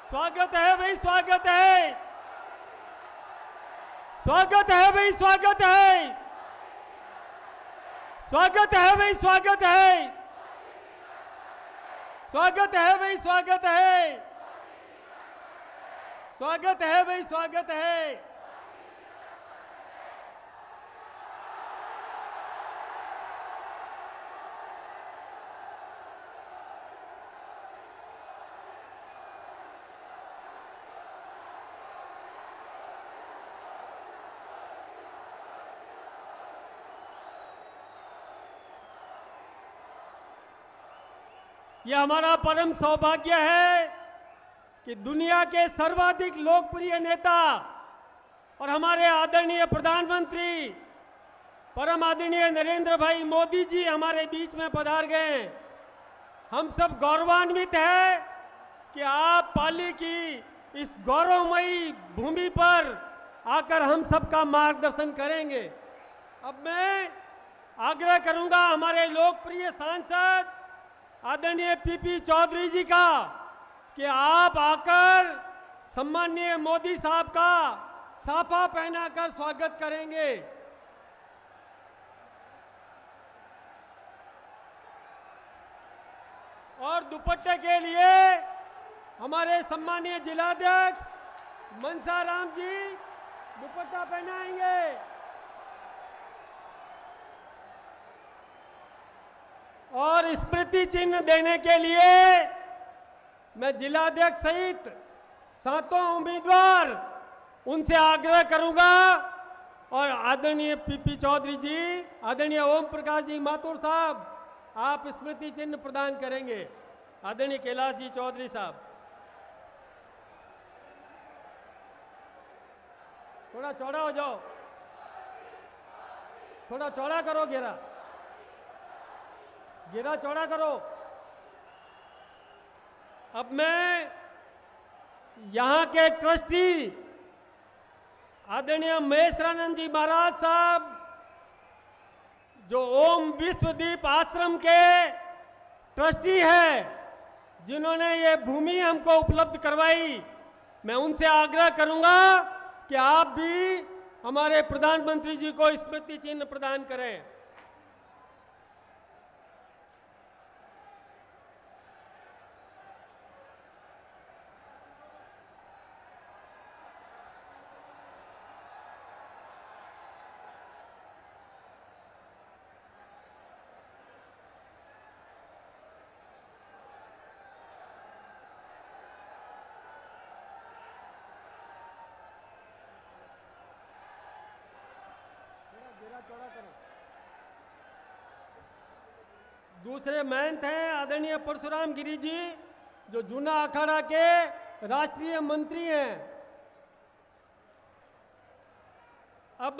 स्वागत है भाई, स्वागत है, स्वागत है भाई, स्वागत है, स्वागत है भाई, स्वागत है, स्वागत है भाई, स्वागत है, स्वागत है भाई, स्वागत है। यह हमारा परम सौभाग्य है कि दुनिया के सर्वाधिक लोकप्रिय नेता और हमारे आदरणीय प्रधानमंत्री परम आदरणीय नरेंद्र भाई मोदी जी हमारे बीच में पधार गए। हम सब गौरवान्वित हैं कि आप पाली की इस गौरवमयी भूमि पर आकर हम सबका मार्गदर्शन करेंगे। अब मैं आग्रह करूंगा हमारे लोकप्रिय सांसद आदरणीय पीपी चौधरी जी का कि आप आकर सम्माननीय मोदी साहब का साफा पहनाकर स्वागत करेंगे। और दुपट्टे के लिए हमारे सम्माननीय जिलाध्यक्ष मनसा राम जी दुपट्टा पहनाएंगे। और स्मृति चिन्ह देने के लिए मैं जिलाध्यक्ष सहित सातों उम्मीदवार उनसे आग्रह करूंगा और आदरणीय पीपी चौधरी जी, आदरणीय ओम प्रकाश जी माथुर साहब, आप स्मृति चिन्ह प्रदान करेंगे। आदरणीय कैलाश जी चौधरी साहब, थोड़ा चौड़ा हो जाओ, थोड़ा चौड़ा करो, घेरा घेरा चौड़ा करो। अब मैं यहां के ट्रस्टी आदरणीय महेश्वरानंद जी महाराज साहब, जो ओम विश्वदीप आश्रम के ट्रस्टी है, जिन्होंने ये भूमि हमको उपलब्ध करवाई, मैं उनसे आग्रह करूंगा कि आप भी हमारे प्रधानमंत्री जी को स्मृति चिन्ह प्रदान करें। चौड़ा करो। दूसरे महंत हैं आदरणीय परशुराम गिरी जी, जो जूना अखाड़ा के राष्ट्रीय मंत्री हैं। अब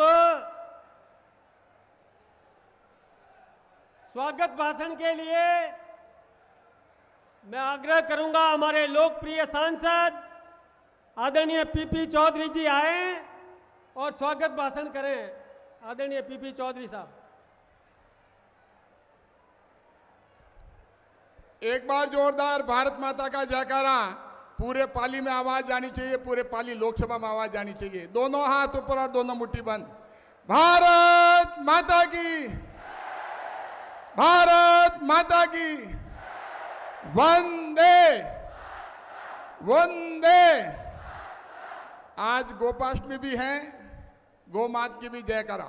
स्वागत भाषण के लिए मैं आग्रह करूंगा हमारे लोकप्रिय सांसद आदरणीय पीपी चौधरी जी आए और स्वागत भाषण करें। आदरणीय पीपी चौधरी साहब, एक बार जोरदार भारत माता का जयकारा। पूरे पाली में आवाज जानी चाहिए, पूरे पाली लोकसभा में आवाज जानी चाहिए। दोनों हाथ ऊपर और दोनों मुट्ठी बंद। भारत माता की, भारत माता की, वंदे वंदे। आज गोपाष्टमी भी है, गौमात की भी जयकारा।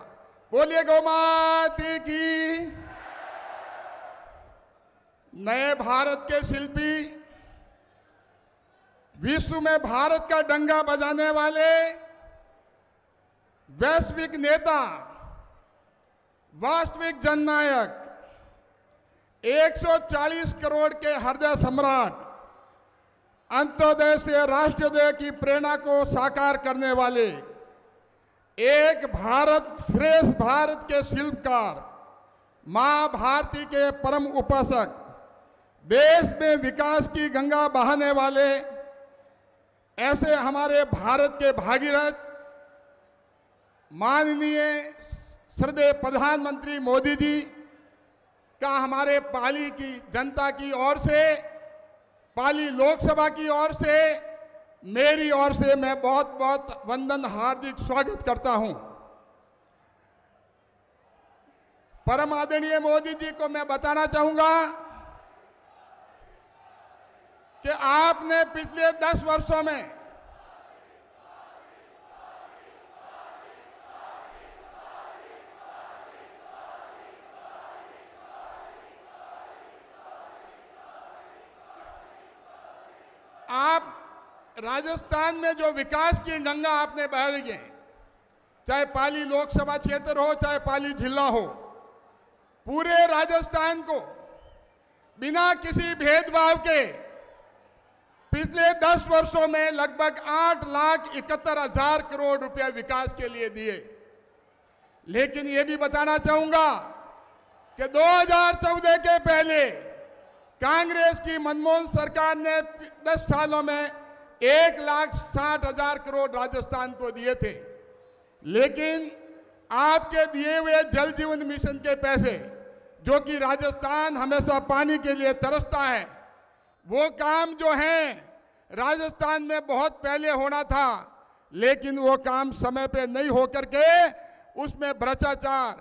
बोलिए गौमात की। नए भारत के शिल्पी, विश्व में भारत का डंका बजाने वाले वैश्विक नेता, वास्तविक जननायक, 140 करोड़ के हृदय सम्राट, अंत्योदय से राष्ट्रोदय की प्रेरणा को साकार करने वाले, एक भारत श्रेष्ठ भारत के शिल्पकार, मां भारती के परम उपासक, देश में विकास की गंगा बहाने वाले, ऐसे हमारे भारत के भागीरथ माननीय श्रद्धेय प्रधानमंत्री मोदी जी का हमारे पाली की जनता की ओर से, पाली लोकसभा की ओर से मेरी ओर से मैं बहुत बहुत वंदन, हार्दिक स्वागत करता हूं। परम आदरणीय मोदी जी को मैं बताना चाहूंगा कि आपने पिछले 10 वर्षों में आप राजस्थान में जो विकास की गंगा आपने बहाई है, चाहे पाली लोकसभा क्षेत्र हो, चाहे पाली जिला हो, पूरे राजस्थान को बिना किसी भेदभाव के पिछले 10 वर्षों में लगभग 8,71,000 करोड़ रुपए विकास के लिए दिए। लेकिन यह भी बताना चाहूंगा कि 2014 के पहले कांग्रेस की मनमोहन सरकार ने 10 सालों में 1,60,000 करोड़ राजस्थान को दिए थे। लेकिन आपके दिए हुए जल जीवन मिशन के पैसे, जो कि राजस्थान हमेशा पानी के लिए तरसता है, वो काम जो है राजस्थान में बहुत पहले होना था, लेकिन वो काम समय पे नहीं होकर के उसमें भ्रष्टाचार,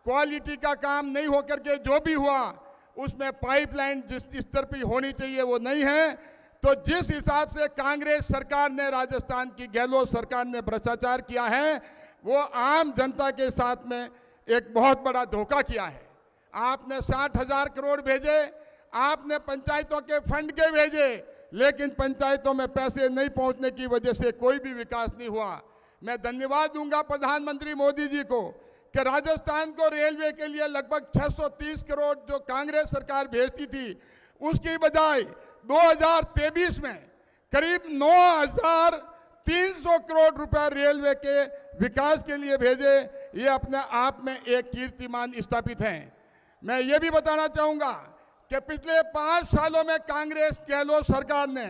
क्वालिटी का काम नहीं होकर के जो भी हुआ उसमें पाइपलाइन जिस स्तर पर होनी चाहिए वो नहीं है। तो जिस हिसाब से कांग्रेस सरकार ने, राजस्थान की गहलोत सरकार ने भ्रष्टाचार किया है, वो आम जनता के साथ में एक बहुत बड़ा धोखा किया है। आपने 60,000 करोड़ भेजे, आपने पंचायतों के फंड के भेजे, लेकिन पंचायतों में पैसे नहीं पहुंचने की वजह से कोई भी विकास नहीं हुआ। मैं धन्यवाद दूंगा प्रधानमंत्री मोदी जी को कि राजस्थान को रेलवे के लिए लगभग 630 करोड़ जो कांग्रेस सरकार भेजती थी, उसकी बजाय 2023 में करीब 9,300 करोड़ रुपए रेलवे के विकास के लिए भेजे। ये अपने आप में एक कीर्तिमान स्थापित है। मैं ये भी बताना चाहूंगा कि पिछले 5 सालों में कांग्रेस गहलोत सरकार ने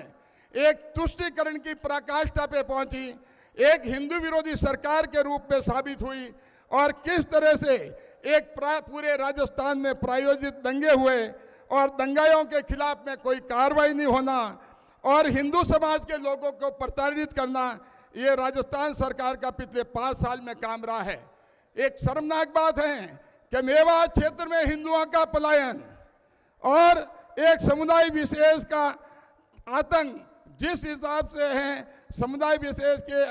एक तुष्टीकरण की पराकाष्ठा पे पहुंची, एक हिंदू विरोधी सरकार के रूप में साबित हुई, और किस तरह से एक पूरे राजस्थान में प्रायोजित दंगे हुए और दंगाइयों के खिलाफ में कोई कार्रवाई नहीं होना और हिंदू समाज के लोगों को प्रताड़ित करना, ये राजस्थान सरकार का पिछले 5 साल में काम रहा है। एक शर्मनाक बात है कि मेवात क्षेत्र में हिंदुओं का पलायन और एक समुदाय विशेष का आतंक जिस हिसाब से है, समुदाय विशेष के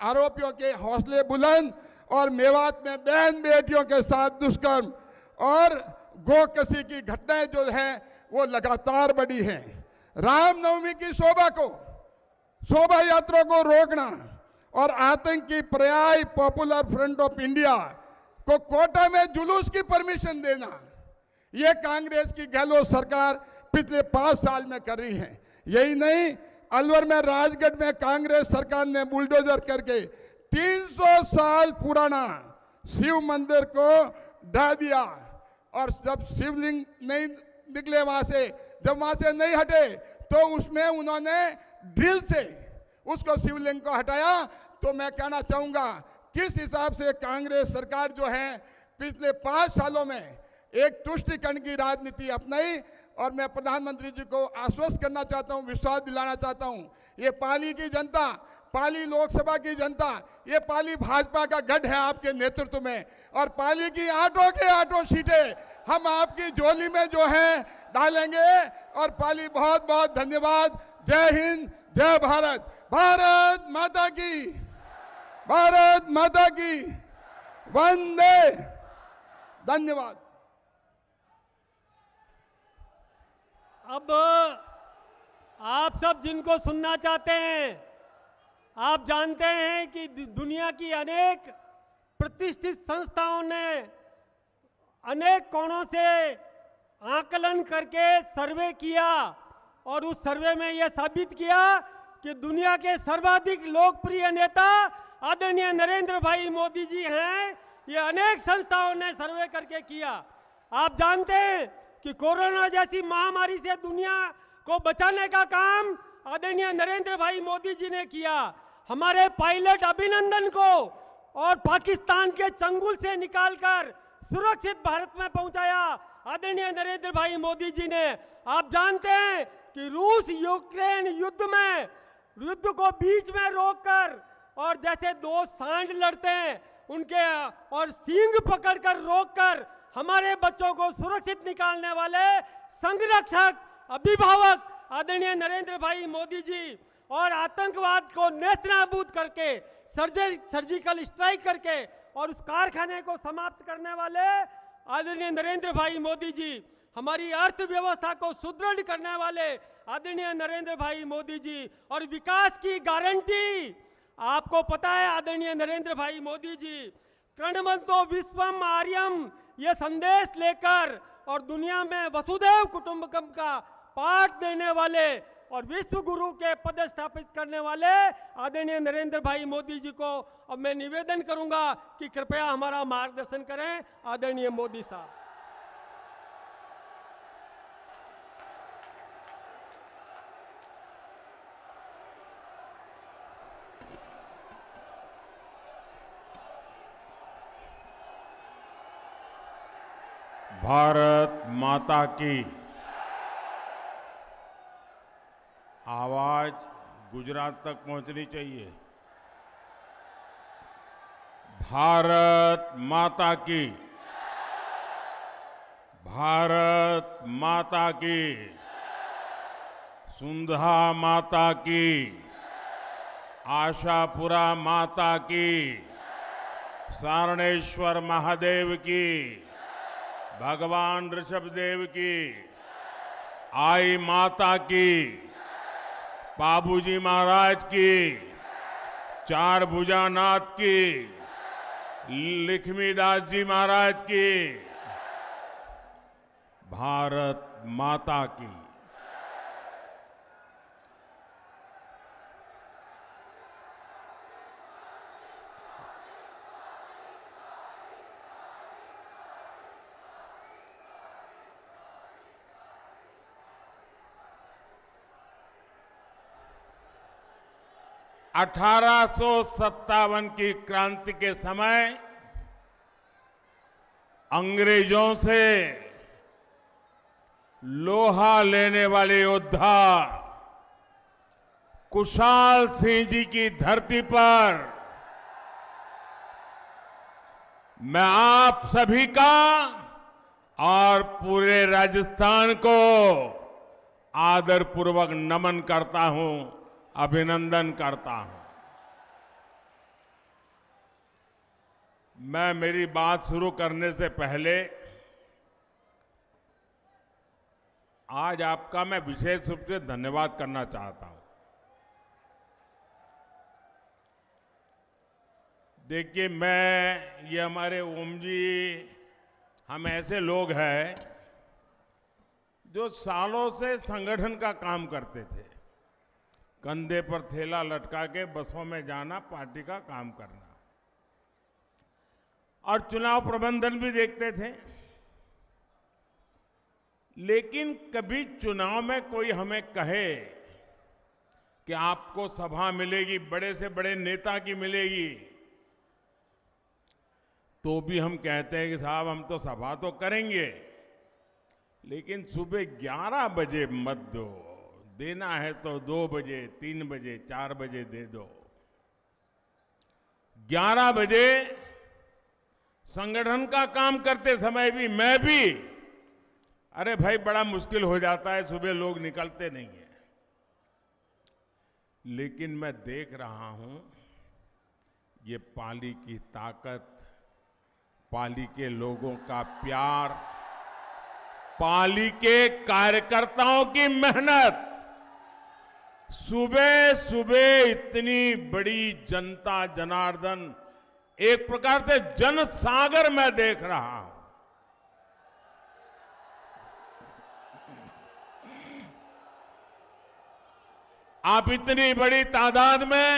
आरोपियों के हौसले बुलंद, और मेवात में बहन बेटियों के साथ दुष्कर्म और गोकशी की घटनाएं जो है वो लगातार बढ़ी हैं। रामनवमी की शोभा यात्रा को रोकना और आतंकी पर्याय पॉपुलर फ्रंट ऑफ इंडिया को कोटा में जुलूस की परमिशन देना, ये कांग्रेस की गहलोत सरकार पिछले 5 साल में कर रही है। यही नहीं, अलवर में, राजगढ़ में कांग्रेस सरकार ने बुलडोजर करके 300 साल पुराना शिव मंदिर को ढा दिया, और जब शिवलिंग नहीं निकले वहां से, जब वहां से नहीं हटे, तो उसमें उन्होंने ड्रिल से उसको शिवलिंग को हटाया। तो मैं कहना चाहूंगा किस हिसाब से कांग्रेस सरकार जो है पिछले 5 सालों में एक तुष्टीकरण की राजनीति अपनाई, और मैं प्रधानमंत्री जी को आश्वस्त करना चाहता हूं, विश्वास दिलाना चाहता हूं, ये पाली की जनता, पाली लोकसभा की जनता, ये पाली भाजपा का गढ़ है आपके नेतृत्व में, और पाली की 8 सीटें हम आपकी झोली में जो है डालेंगे। और पाली बहुत बहुत धन्यवाद। जय हिंद, जय भारत, भारत माता की, भारत माता की, वंदे। धन्यवाद। अब आप सब जिनको सुनना चाहते हैं, आप जानते हैं कि दुनिया की अनेक प्रतिष्ठित संस्थाओं ने अनेक कोणों से आकलन करके सर्वे किया, और उस सर्वे में यह साबित किया कि दुनिया के सर्वाधिक लोकप्रिय नेता आदरणीय नरेंद्र भाई मोदी जी हैं। ये अनेक संस्थाओं ने सर्वे करके किया। आप जानते हैं कि कोरोना जैसी महामारी से दुनिया को बचाने का काम आदरणीय नरेंद्र भाई मोदी जी ने किया। हमारे पायलट अभिनंदन को और पाकिस्तान के चंगुल से निकालकर सुरक्षित भारत में पहुंचाया आदरणीय नरेंद्र भाई मोदी जी ने। आप जानते हैं कि रूस यूक्रेन युद्ध में युद्ध को बीच में रोककर, और जैसे दो सांड लड़ते हैं उनके और सींग पकड़कर रोककर हमारे बच्चों को सुरक्षित निकालने वाले संरक्षक, अभिभावक आदरणीय नरेंद्र भाई मोदी जी, और आतंकवाद को नेस्तनाबूद करके सर्जिकल स्ट्राइक करके और उस कारखाने को समाप्त करने वाले आदरणीय नरेंद्र भाई मोदी जी, हमारी अर्थव्यवस्था को सुदृढ़ करने वाले आदरणीय नरेंद्र भाई मोदी जी, और विकास की गारंटी आपको पता है आदरणीय नरेंद्र भाई मोदी जी, कृणवंतो विश्वम आर्यम ये संदेश लेकर और दुनिया में वसुधैव कुटुंबकम का पाठ देने वाले और विश्व गुरु के पद स्थापित करने वाले आदरणीय नरेंद्र भाई मोदी जी को अब मैं निवेदन करूंगा कि कृपया हमारा मार्गदर्शन करें। आदरणीय मोदी साहब, भारत माता की आवाज गुजरात तक पहुंचनी चाहिए। भारत माता की, भारत माता की, सुंधा माता की, आशापुरा माता की, सारणेश्वर महादेव की, भगवान ऋषभदेव की, आई माता की, बाबूजी महाराज की, चार भुजानाथ की, लक्ष्मीदास जी महाराज की, भारत माता की। (1857) की क्रांति के समय अंग्रेजों से लोहा लेने वाले योद्धा कुशाल सिंह जी की धरती पर मैं आप सभी का और पूरे राजस्थान को आदरपूर्वक नमन करता हूं, अभिनंदन करता हूं। मैं मेरी बात शुरू करने से पहले आज आपका मैं विशेष रूप से धन्यवाद करना चाहता हूं। देखिए, ये हमारे ओम जी, हम ऐसे लोग हैं जो सालों से संगठन का काम करते थे, कंधे पर थैला लटका के बसों में जाना, पार्टी का काम करना, और चुनाव प्रबंधन भी देखते थे। लेकिन कभी चुनाव में कोई हमें कहे कि आपको सभा मिलेगी, बड़े से बड़े नेता की मिलेगी, तो भी हम कहते हैं कि साहब हम तो सभा तो करेंगे, लेकिन सुबह 11 बजे मत दो, देना है तो 2 बजे, 3 बजे, 4 बजे दे दो। 11 बजे संगठन का काम करते समय भी मैं भी, अरे भाई बड़ा मुश्किल हो जाता है, सुबह लोग निकलते नहीं है। लेकिन मैं देख रहा हूं ये पाली की ताकत, पाली के लोगों का प्यार, पाली के कार्यकर्ताओं की मेहनत, सुबह सुबह इतनी बड़ी जनता जनार्दन, एक प्रकार से जनसागर मैं देख रहा हूं। आप इतनी बड़ी तादाद में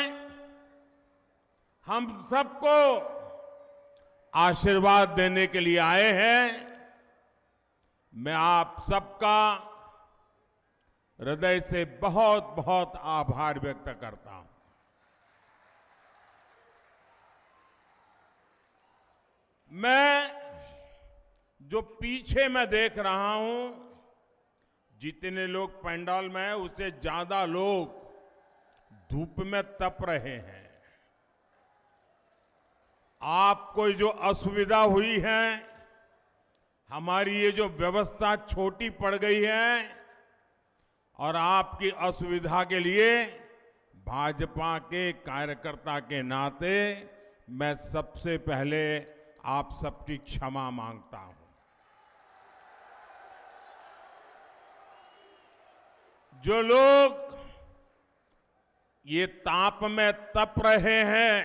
हम सबको आशीर्वाद देने के लिए आए हैं। मैं आप सबका हृदय से बहुत बहुत आभार व्यक्त करता हूं। मैं जो पीछे मैं देख रहा हूं, जितने लोग पंडाल में हैं उससे ज्यादा लोग धूप में तप रहे हैं। आपको जो असुविधा हुई है, हमारी ये जो व्यवस्था छोटी पड़ गई है, और आपकी असुविधा के लिए भाजपा के कार्यकर्ता के नाते मैं सबसे पहले आप सबकी क्षमा मांगता हूं। जो लोग ये ताप में तप रहे हैं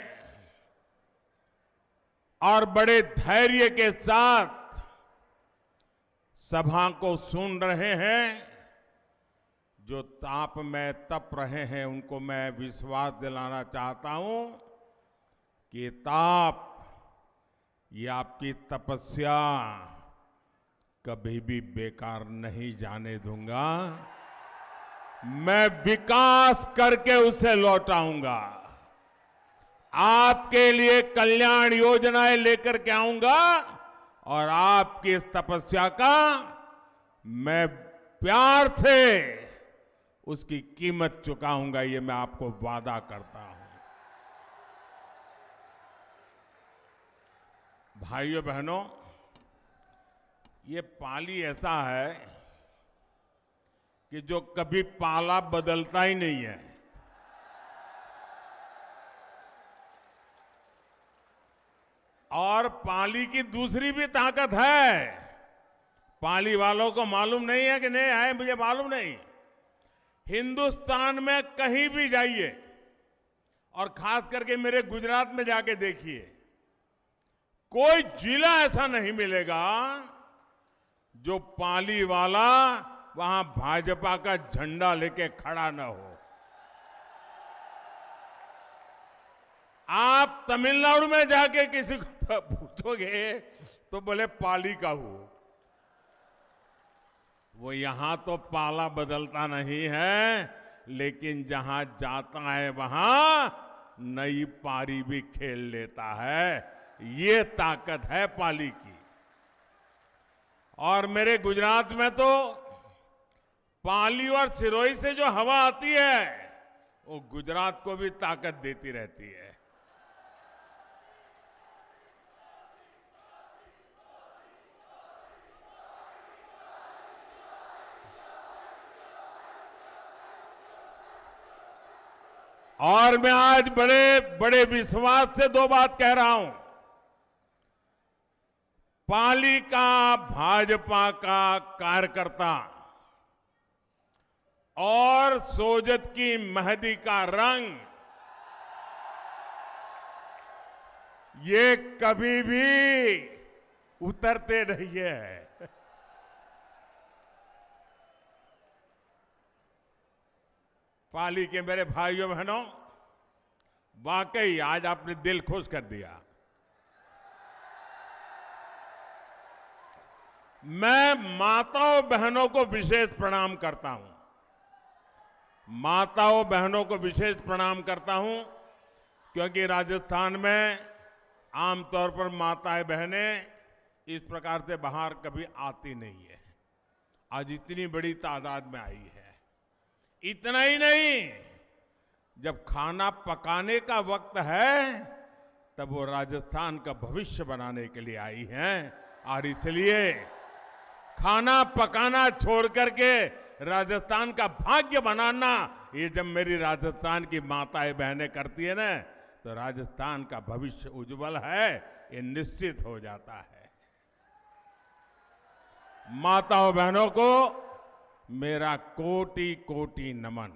और बड़े धैर्य के साथ सभा को सुन रहे हैं, जो ताप में तप रहे हैं, उनको मैं विश्वास दिलाना चाहता हूं कि ये ताप, ये आपकी तपस्या कभी भी बेकार नहीं जाने दूंगा। मैं विकास करके उसे लौटाऊंगा। आपके लिए कल्याण योजनाएं लेकर के आऊंगा और आपकी इस तपस्या का मैं प्यार से उसकी कीमत चुकाऊंगा, ये मैं आपको वादा करता हूं। भाइयों बहनों, ये पाली ऐसा है कि जो कभी पाला बदलता ही नहीं है। और पाली की दूसरी भी ताकत है। पाली वालों को मालूम नहीं है कि नहीं है, मुझे मालूम नहीं। हिंदुस्तान में कहीं भी जाइए और खास करके मेरे गुजरात में जाके देखिए, कोई जिला ऐसा नहीं मिलेगा जो पाली वाला वहां भाजपा का झंडा लेके खड़ा न हो। आप तमिलनाडु में जाके किसी को पूछोगे तो बोले पाली का हूं। वो यहां तो पाला बदलता नहीं है, लेकिन जहां जाता है वहां नई पारी भी खेल लेता है। ये ताकत है पाली की। और मेरे गुजरात में तो पाली और सिरोही से जो हवा आती है, वो गुजरात को भी ताकत देती रहती है। और मैं आज बड़े बड़े विश्वास से दो बात कह रहा हूं। पाली का भाजपा का कार्यकर्ता और सोजत की मेहंदी का रंग, ये कभी भी उतरते नहीं है। पाली के मेरे भाइयों बहनों, वाकई आज आपने दिल खुश कर दिया। मैं माताओं बहनों को विशेष प्रणाम करता हूं। माताओं बहनों को विशेष प्रणाम करता हूं क्योंकि राजस्थान में आमतौर पर माताएं बहनें इस प्रकार से बाहर कभी आती नहीं है। आज इतनी बड़ी तादाद में आई है। इतना ही नहीं, जब खाना पकाने का वक्त है तब वो राजस्थान का भविष्य बनाने के लिए आई हैं। और इसलिए खाना पकाना छोड़ करके राजस्थान का भाग्य बनाना, ये जब मेरी राजस्थान की माताएं बहनें करती है ना, तो राजस्थान का भविष्य उज्जवल है, ये निश्चित हो जाता है। माताओं बहनों को मेरा कोटि कोटि नमन।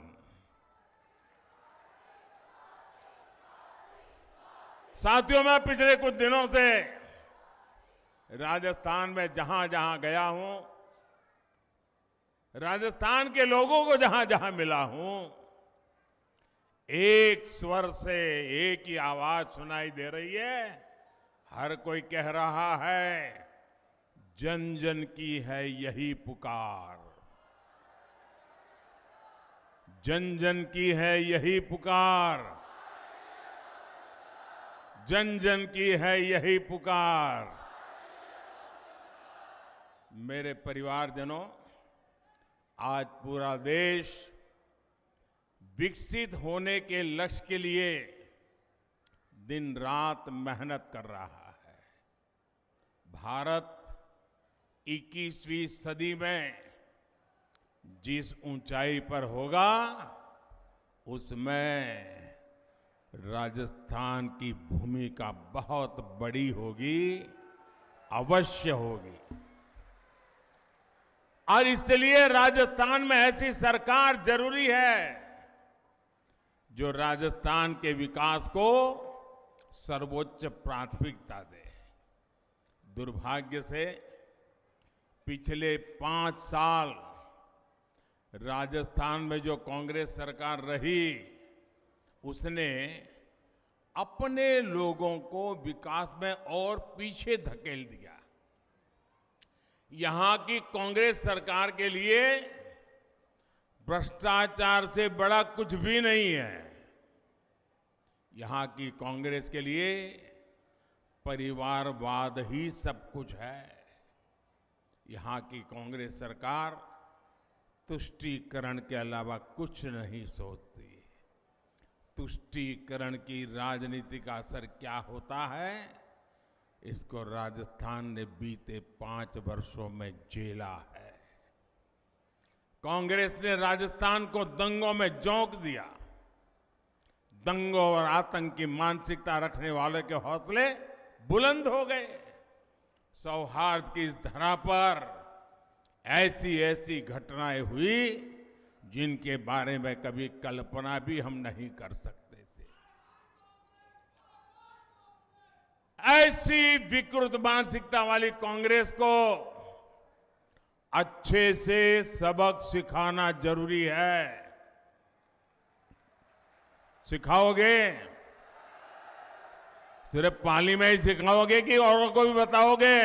साथियों, मैं पिछले कुछ दिनों से राजस्थान में जहां जहां गया हूं, राजस्थान के लोगों को जहां जहां मिला हूं, एक स्वर से एक ही आवाज सुनाई दे रही है। हर कोई कह रहा है, जन जन की है यही पुकार, जन जन की है यही पुकार, जन जन की है यही पुकार। मेरे परिवारजनों, आज पूरा देश विकसित होने के लक्ष्य के लिए दिन रात मेहनत कर रहा है। भारत 21वीं सदी में जिस ऊंचाई पर होगा, उसमें राजस्थान की भूमिका बहुत बड़ी होगी, अवश्य होगी। और इसलिए राजस्थान में ऐसी सरकार जरूरी है जो राजस्थान के विकास को सर्वोच्च प्राथमिकता दे। दुर्भाग्य से पिछले 5 साल राजस्थान में जो कांग्रेस सरकार रही, उसने अपने लोगों को विकास में और पीछे धकेल दिया। यहां की कांग्रेस सरकार के लिए भ्रष्टाचार से बड़ा कुछ भी नहीं है। यहां की कांग्रेस के लिए परिवारवाद ही सब कुछ है। यहां की कांग्रेस सरकार तुष्टीकरण के अलावा कुछ नहीं सोचती। तुष्टीकरण की राजनीति का असर क्या होता है, इसको राजस्थान ने बीते 5 वर्षों में झेला है। कांग्रेस ने राजस्थान को दंगों में झोंक दिया। दंगों और आतंक की मानसिकता रखने वाले के हौसले बुलंद हो गए। सौहार्द की इस धरा पर ऐसी ऐसी घटनाएं हुई जिनके बारे में कभी कल्पना भी हम नहीं कर सकते थे। ऐसी विकृत मानसिकता वाली कांग्रेस को अच्छे से सबक सिखाना जरूरी है। सिखाओगे? सिर्फ पाली में ही सिखाओगे कि औरों को भी बताओगे?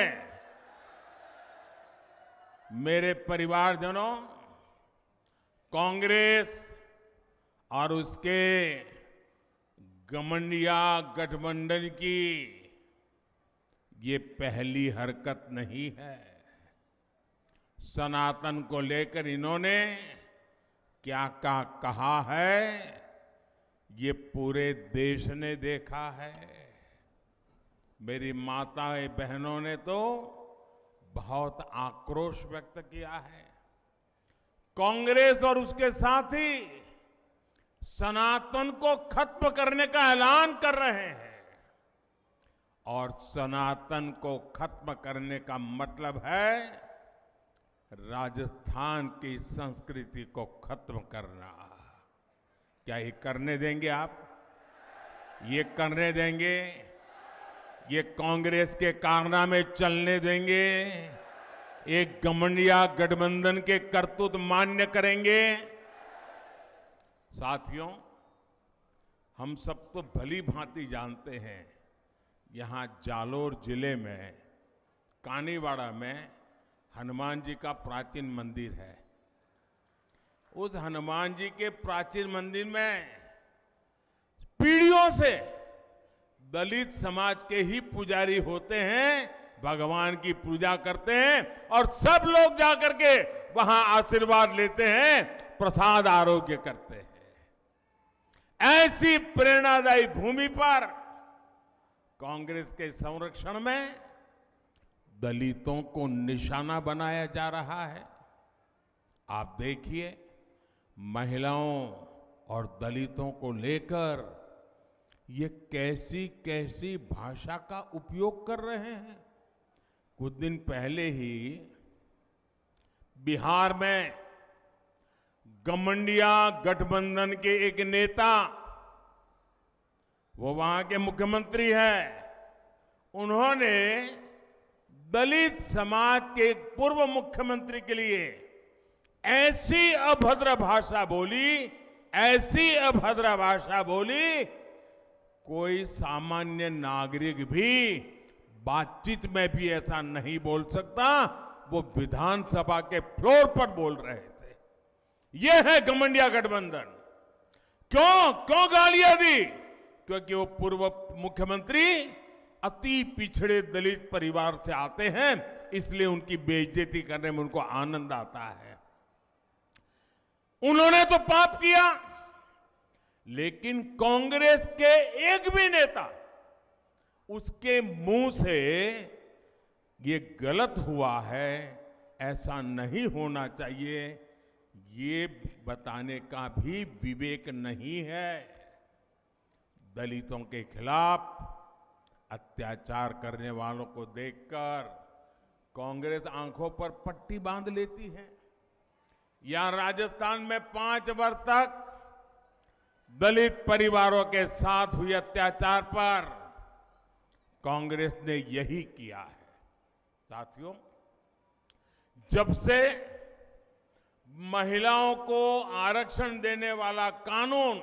मेरे परिवारजनों, कांग्रेस और उसके घमंडिया गठबंधन की ये पहली हरकत नहीं है। सनातन को लेकर इन्होंने क्या क्या कहा है, ये पूरे देश ने देखा है। मेरी माताएं बहनों ने तो बहुत आक्रोश व्यक्त किया है। कांग्रेस और उसके साथी सनातन को खत्म करने का ऐलान कर रहे हैं, और सनातन को खत्म करने का मतलब है राजस्थान की संस्कृति को खत्म करना। क्या ये करने देंगे आप? ये करने देंगे? ये कांग्रेस के कारनामे चलने देंगे? एक घमंडिया गठबंधन के करतूत मान्य करेंगे? साथियों, हम सब तो भली भांति जानते हैं, यहां जालोर जिले में कानीवाड़ा में हनुमान जी का प्राचीन मंदिर है। उस हनुमान जी के प्राचीन मंदिर में पीढ़ियों से दलित समाज के ही पुजारी होते हैं, भगवान की पूजा करते हैं और सब लोग जाकर के वहां आशीर्वाद लेते हैं, प्रसाद आरोग्य करते हैं। ऐसी प्रेरणादायी भूमि पर कांग्रेस के संरक्षण में दलितों को निशाना बनाया जा रहा है। आप देखिए, महिलाओं और दलितों को लेकर ये कैसी कैसी भाषा का उपयोग कर रहे हैं। कुछ दिन पहले ही बिहार में घमंडिया गठबंधन के एक नेता, वो वहां के मुख्यमंत्री हैं, उन्होंने दलित समाज के पूर्व मुख्यमंत्री के लिए ऐसी अभद्र भाषा बोली, ऐसी अभद्र भाषा बोली, कोई सामान्य नागरिक भी बातचीत में भी ऐसा नहीं बोल सकता। वो विधानसभा के फ्लोर पर बोल रहे थे। ये है घमंडिया गठबंधन। क्यों गालियां दी? क्योंकि वो पूर्व मुख्यमंत्री अति पिछड़े दलित परिवार से आते हैं, इसलिए उनकी बेइज्जती करने में उनको आनंद आता है। उन्होंने तो पाप किया, लेकिन कांग्रेस के एक भी नेता उसके मुंह से ये गलत हुआ है, ऐसा नहीं होना चाहिए, ये बताने का भी विवेक नहीं है। दलितों के खिलाफ अत्याचार करने वालों को देखकर कांग्रेस आंखों पर पट्टी बांध लेती है। यहां राजस्थान में 5 वर्ष तक दलित परिवारों के साथ हुए अत्याचार पर कांग्रेस ने यही किया है। साथियों, जब से महिलाओं को आरक्षण देने वाला कानून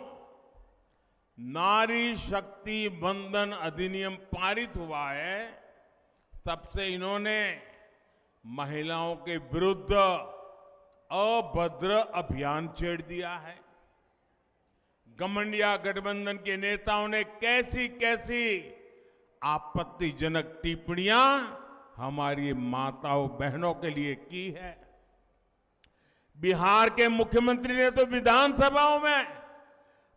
नारी शक्ति वंदन अधिनियम पारित हुआ है, तब से इन्होंने महिलाओं के विरुद्ध अभद्र अभियान छेड़ दिया है। घमंडिया गठबंधन के नेताओं ने कैसी कैसी आपत्तिजनक टिप्पणियां हमारी माताओं बहनों के लिए की है। बिहार के मुख्यमंत्री ने तो विधानसभाओं में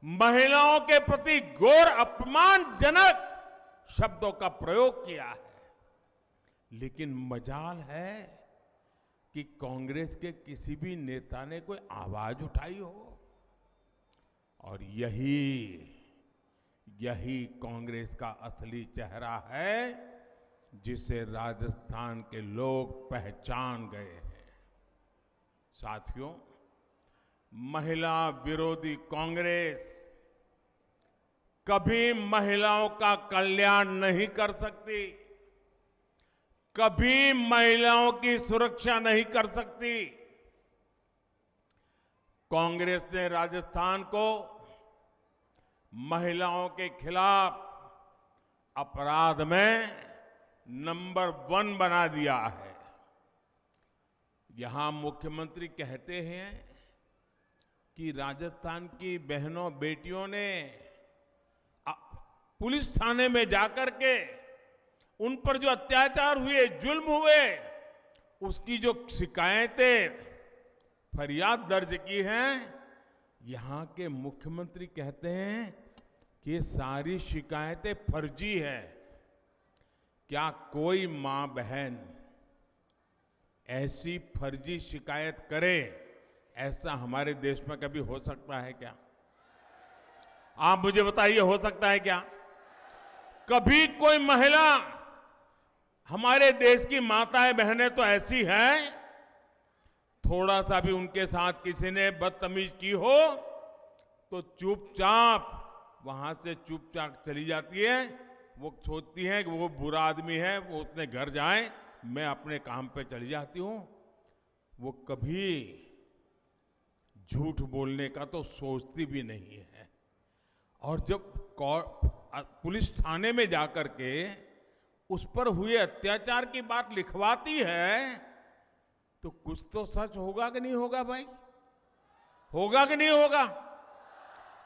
महिलाओं के प्रति घोर अपमानजनक शब्दों का प्रयोग किया है। लेकिन मजाल है कि कांग्रेस के किसी भी नेता ने कोई आवाज उठाई हो, और यही कांग्रेस का असली चेहरा है, जिसे राजस्थान के लोग पहचान गए हैं। साथियों, महिला विरोधी कांग्रेस कभी महिलाओं का कल्याण नहीं कर सकती, कभी महिलाओं की सुरक्षा नहीं कर सकती। कांग्रेस ने राजस्थान को महिलाओं के खिलाफ अपराध में नंबर 1 बना दिया है। यहां मुख्यमंत्री कहते हैं कि राजस्थान की बहनों बेटियों ने पुलिस थाने में जाकर के उन पर जो अत्याचार हुए, जुल्म हुए, उसकी जो शिकायतें, फरियाद दर्ज की हैं, यहां के मुख्यमंत्री कहते हैं कि ये सारी शिकायतें फर्जी है। क्या कोई मां बहन ऐसी फर्जी शिकायत करे, ऐसा हमारे देश में कभी हो सकता है क्या? आप मुझे बताइए, हो सकता है क्या? कभी कोई महिला, हमारे देश की माताएं बहनें तो ऐसी हैं, थोड़ा सा भी उनके साथ किसी ने बदतमीज की हो तो चुपचाप वहां से चुपचाप चली जाती है। वो सोचती है कि वो बुरा आदमी है, वो अपने घर जाए, मैं अपने काम पे चली जाती हूं। वो कभी झूठ बोलने का तो सोचती भी नहीं है। और जब पुलिस थाने में जाकर के उस पर हुए अत्याचार की बात लिखवाती है, तो कुछ तो सच होगा कि नहीं होगा भाई? होगा कि नहीं होगा?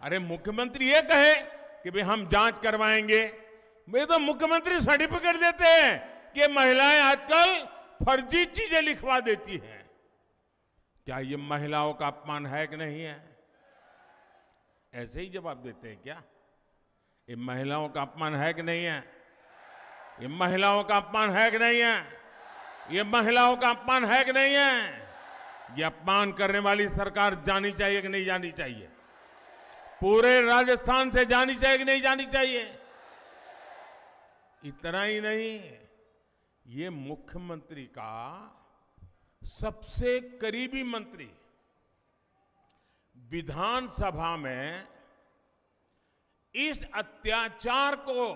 अरे मुख्यमंत्री ये कहे कि भाई हम जांच करवाएंगे, वे तो मुख्यमंत्री सर्टिफिकेट देते हैं कि महिलाएं आजकल फर्जी चीजें लिखवा देती हैं। क्या ये महिलाओं का अपमान है कि नहीं है? ऐसे ही जवाब देते हैं क्या? ये महिलाओं का अपमान है कि नहीं है? ये महिलाओं का अपमान है कि नहीं है? ये महिलाओं का अपमान है कि नहीं है? ये अपमान करने वाली सरकार जानी चाहिए कि नहीं जानी चाहिए? पूरे राजस्थान से जानी चाहिए कि नहीं जानी चाहिए? इतना ही नहीं, ये मुख्यमंत्री का सबसे करीबी मंत्री विधानसभा में इस अत्याचार को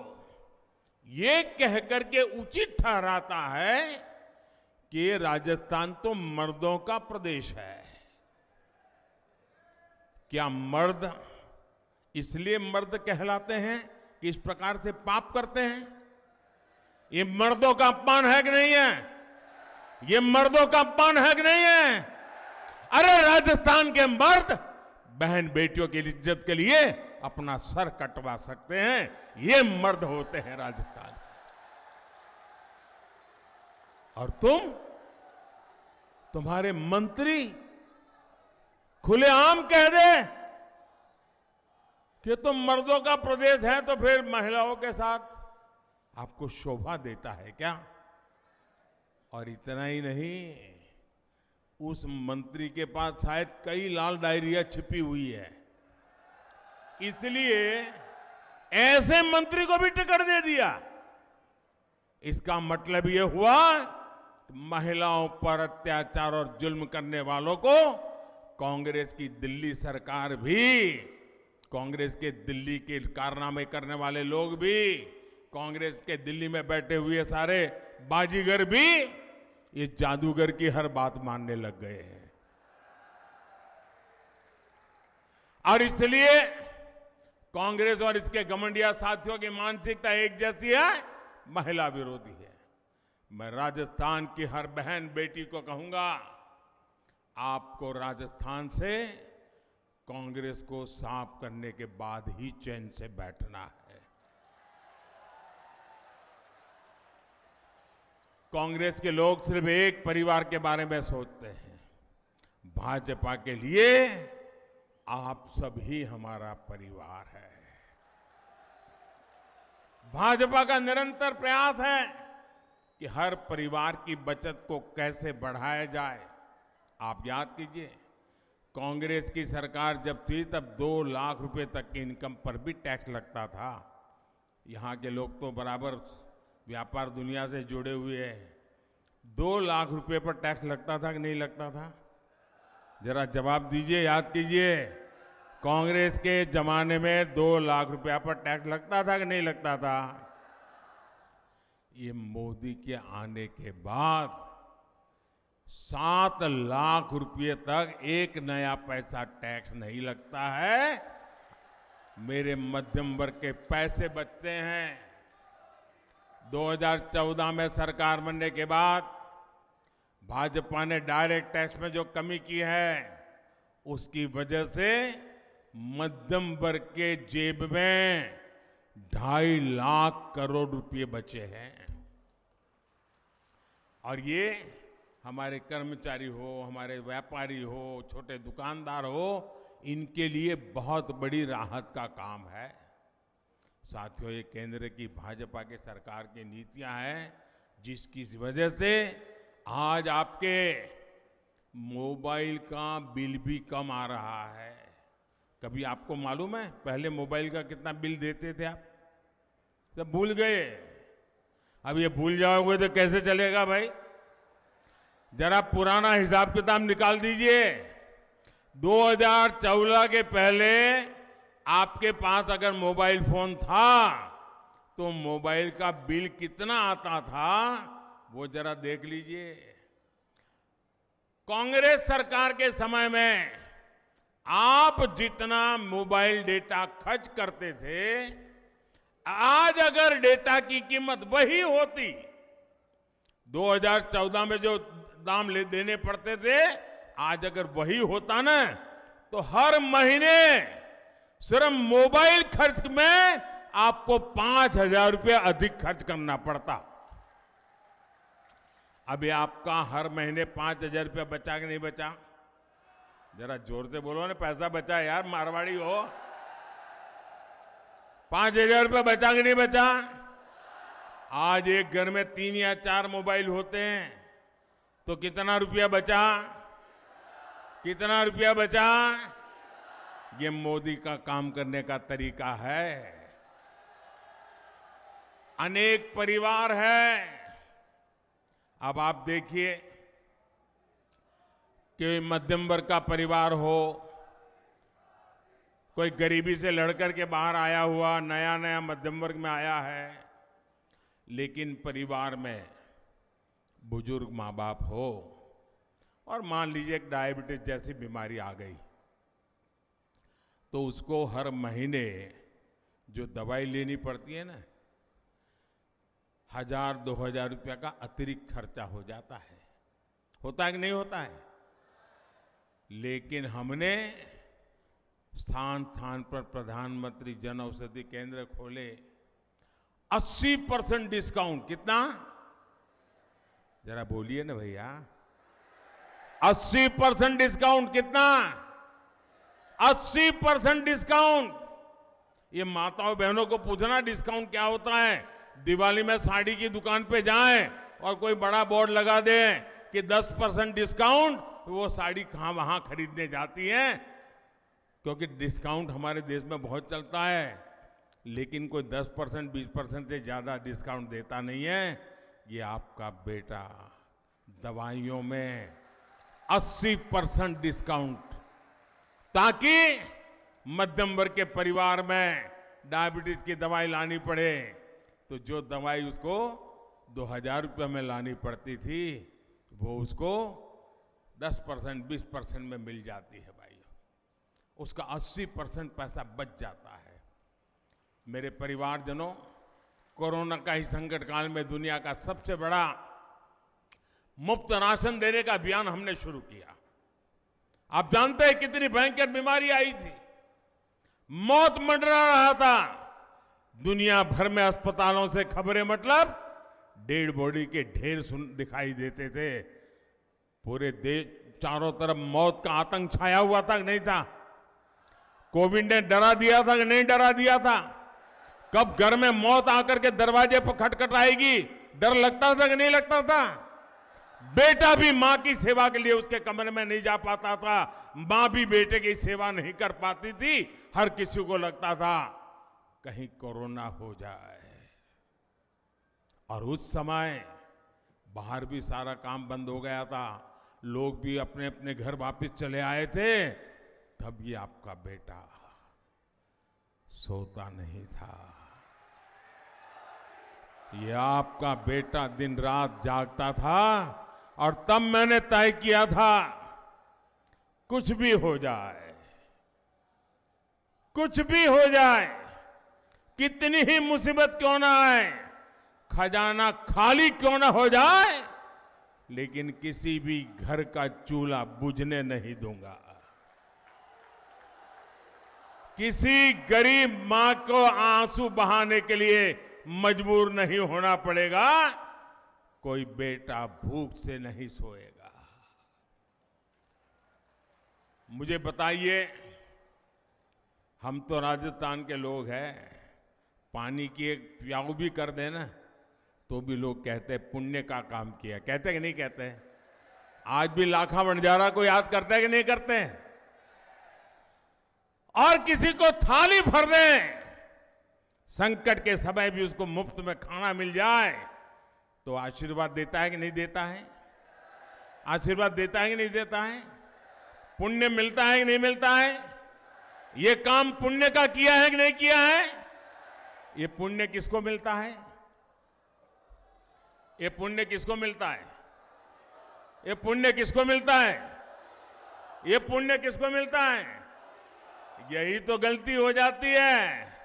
ये कहकर के उचित ठहराता है कि राजस्थान तो मर्दों का प्रदेश है। क्या मर्द इसलिए मर्द कहलाते हैं कि इस प्रकार से पाप करते हैं? ये मर्दों का अपमान है कि नहीं है? ये मर्दों का अपमान है कि नहीं है? अरे राजस्थान के मर्द बहन बेटियों की इज्जत के लिए अपना सर कटवा सकते हैं, ये मर्द होते हैं राजस्थान। और तुम्हारे मंत्री खुलेआम कह दे कि तो मर्दों का प्रदेश है तो फिर महिलाओं के साथ आपको शोभा देता है क्या? और इतना ही नहीं, उस मंत्री के पास शायद कई लाल डायरिया छिपी हुई है, इसलिए ऐसे मंत्री को भी टिकट दे दिया। इसका मतलब ये हुआ कि महिलाओं पर अत्याचार और जुल्म करने वालों को कांग्रेस की दिल्ली सरकार भी, कांग्रेस के दिल्ली के कारनामे करने वाले लोग भी, कांग्रेस के दिल्ली में बैठे हुए सारे बाजीगर भी ये जादूगर की हर बात मानने लग गए हैं। और इसलिए कांग्रेस और इसके घमंडिया साथियों की मानसिकता एक जैसी है, महिला विरोधी है। मैं राजस्थान की हर बहन बेटी को कहूंगा, आपको राजस्थान से कांग्रेस को साफ करने के बाद ही चैन से बैठना है। कांग्रेस के लोग सिर्फ एक परिवार के बारे में सोचते हैं, भाजपा के लिए आप सभी हमारा परिवार है। भाजपा का निरंतर प्रयास है कि हर परिवार की बचत को कैसे बढ़ाया जाए। आप याद कीजिए, कांग्रेस की सरकार जब थी तब 2 लाख रुपए तक की इनकम पर भी टैक्स लगता था। यहाँ के लोग तो बराबर व्यापार दुनिया से जुड़े हुए हैं। 2 लाख रुपए पर टैक्स लगता था कि नहीं लगता था? जरा जवाब दीजिए, याद कीजिए। कांग्रेस के जमाने में 2 लाख रुपया पर टैक्स लगता था कि नहीं लगता था? ये मोदी के आने के बाद 7 लाख रुपये तक एक नया पैसा टैक्स नहीं लगता है। मेरे मध्यम वर्ग के पैसे बचते हैं। 2014 में सरकार बनने के बाद भाजपा ने डायरेक्ट टैक्स में जो कमी की है, उसकी वजह से मध्यम वर्ग के जेब में 2.5 लाख करोड़ रुपए बचे हैं। और ये हमारे कर्मचारी हो, हमारे व्यापारी हो, छोटे दुकानदार हो, इनके लिए बहुत बड़ी राहत का काम है। साथियों, ये केंद्र की भाजपा की सरकार की नीतियां हैं, जिसकी वजह से आज आपके मोबाइल का बिल भी कम आ रहा है। कभी आपको मालूम है पहले मोबाइल का कितना बिल देते थे आप? सब भूल गए। अब ये भूल जाओगे तो कैसे चलेगा भाई? जरा पुराना हिसाब किताब निकाल दीजिए। 2014 के पहले आपके पास अगर मोबाइल फोन था तो मोबाइल का बिल कितना आता था, वो जरा देख लीजिए। कांग्रेस सरकार के समय में आप जितना मोबाइल डेटा खर्च करते थे, आज अगर डेटा की कीमत वही होती, 2014 में जो दाम देने पड़ते थे, आज अगर वही होता ना, तो हर महीने सिर्फ मोबाइल खर्च में आपको 5,000 रुपया अधिक खर्च करना पड़ता। अभी आपका हर महीने 5,000 रुपया बचा कि नहीं बचा? जरा जोर से बोलो ना, पैसा बचा यार, मारवाड़ी हो। 5,000 रुपया बचा कि नहीं बचा? आज एक घर में 3 या 4 मोबाइल होते हैं तो कितना रुपया बचा? कितना रुपया बचा? ये मोदी का काम करने का तरीका है। अनेक परिवार है। अब आप देखिए कि मध्यम वर्ग का परिवार हो, कोई गरीबी से लड़कर के बाहर आया हुआ नया नया मध्यम वर्ग में आया है, लेकिन परिवार में बुजुर्ग माँ बाप हो और मान लीजिए एक डायबिटीज जैसी बीमारी आ गई, तो उसको हर महीने जो दवाई लेनी पड़ती है ना, 1,000-2,000 रुपया का अतिरिक्त खर्चा हो जाता है। होता है कि नहीं होता है? लेकिन हमने स्थान स्थान पर प्रधानमंत्री जन औषधि केंद्र खोले। 80% डिस्काउंट। कितना? जरा बोलिए ना भैया। 80% डिस्काउंट। कितना? 80% डिस्काउंट। ये माताओं बहनों को पूछना डिस्काउंट क्या होता है। दिवाली में साड़ी की दुकान पे जाएं और कोई बड़ा बोर्ड लगा दें कि 10% डिस्काउंट, वो साड़ी कहां वहां खरीदने जाती हैं, क्योंकि डिस्काउंट हमारे देश में बहुत चलता है, लेकिन कोई 10% 20% से ज्यादा डिस्काउंट देता नहीं है। ये आपका बेटा दवाइयों में 80% डिस्काउंट, ताकि मध्यम वर्ग के परिवार में डायबिटीज की दवाई लानी पड़े तो जो दवाई उसको 2000 रुपये में लानी पड़ती थी वो उसको 10% 20% में मिल जाती है भाई। उसका 80% पैसा बच जाता है। मेरे परिवारजनों, कोरोना का ही संकट काल में दुनिया का सबसे बड़ा मुफ्त राशन देने का अभियान हमने शुरू किया। आप जानते हैं कितनी भयंकर बीमारी आई थी, मौत मंडरा रहा था। दुनिया भर में अस्पतालों से खबरें, मतलब डेड बॉडी के ढेर दिखाई देते थे। पूरे देश चारों तरफ मौत का आतंक छाया हुआ था कि नहीं था? कोविड ने डरा दिया था कि नहीं डरा दिया था? कब घर में मौत आकर के दरवाजे पर खटखटाएगी, डर लगता था कि नहीं लगता था? बेटा भी मां की सेवा के लिए उसके कमरे में नहीं जा पाता था, मां भी बेटे की सेवा नहीं कर पाती थी। हर किसी को लगता था कहीं कोरोना हो जाए। और उस समय बाहर भी सारा काम बंद हो गया था, लोग भी अपने अपने घर वापस चले आए थे। तब ये आपका बेटा सोता नहीं था। ये आपका बेटा दिन रात जागता था। और तब मैंने तय किया था, कुछ भी हो जाए, कुछ भी हो जाए, कितनी ही मुसीबत क्यों ना आए, खजाना खाली क्यों ना हो जाए, लेकिन किसी भी घर का चूल्हा बुझने नहीं दूंगा। किसी गरीब मां को आंसू बहाने के लिए मजबूर नहीं होना पड़ेगा। कोई बेटा भूख से नहीं सोएगा। मुझे बताइए, हम तो राजस्थान के लोग हैं, पानी की एक प्याऊ भी कर देना तो भी लोग कहते हैं पुण्य का काम किया। कहते कि नहीं कहते? आज भी लाखा बंजारा को याद करते हैं कि नहीं करते? और किसी को थाली भर दें, संकट के समय भी उसको मुफ्त में खाना मिल जाए तो आशीर्वाद देता है कि नहीं देता है? आशीर्वाद देता है कि नहीं देता है? पुण्य मिलता है कि नहीं मिलता है? ये काम पुण्य का किया है कि नहीं किया है? ये पुण्य किसको मिलता है? ये पुण्य किसको मिलता है? ये पुण्य किसको मिलता है? ये पुण्य किसको मिलता है? यही तो गलती हो जाती है।